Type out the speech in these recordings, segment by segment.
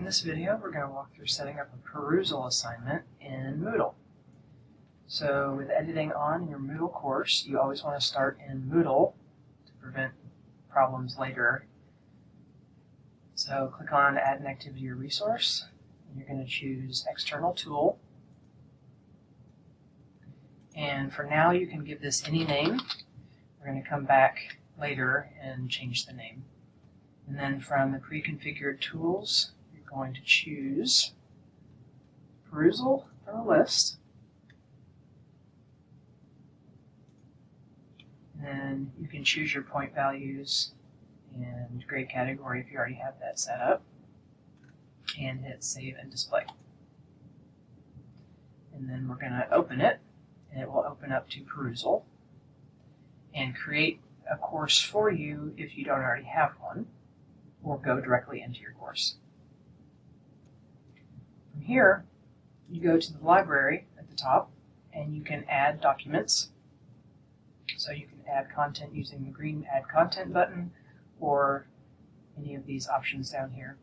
this video, we're going to walk through setting up a Perusall assignment in Moodle. So with editing on in your Moodle course, you always want to start in Moodle to prevent problems later. So click on Add an Activity or Resource, and you're going to choose External Tool. And for now, you can give this any name. We're going to come back later and change the name. And then from the Preconfigured tools, you're going to choose Perusall from the list. And then you can choose your point values and grade category if you already have that set up. And hit Save and Display. And then we're going to open it, and it will open up to Perusall and create a course for you if you don't already have one, or go directly into your course. From here, you go to the library at the top, and you can add documents. So you can add content using the green Add Content button, or any of these options down here.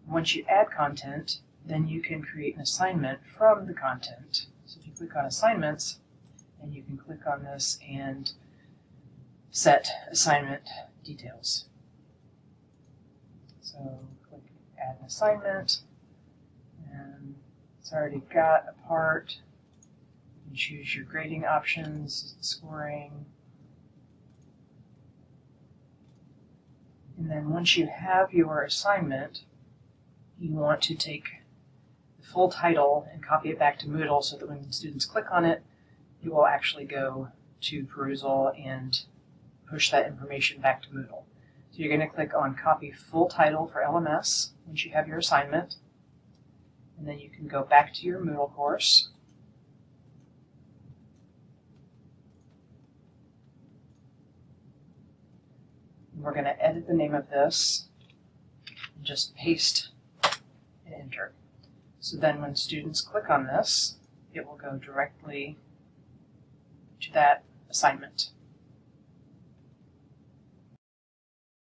Once you add content, then you can create an assignment from the content. So if you click on Assignments, and you can click on this and set assignment details. So click Add an Assignment, and it's already got a part. You can choose your grading options, scoring. And then once you have your assignment, you want to take the full title and copy it back to Moodle so that when students click on it, it will actually go to Perusall and push that information back to Moodle. So you're going to click on Copy Full Title for LMS once you have your assignment, and then you can go back to your Moodle course. And we're going to edit the name of this and just paste and enter. So then when students click on this, it will go directly to that assignment.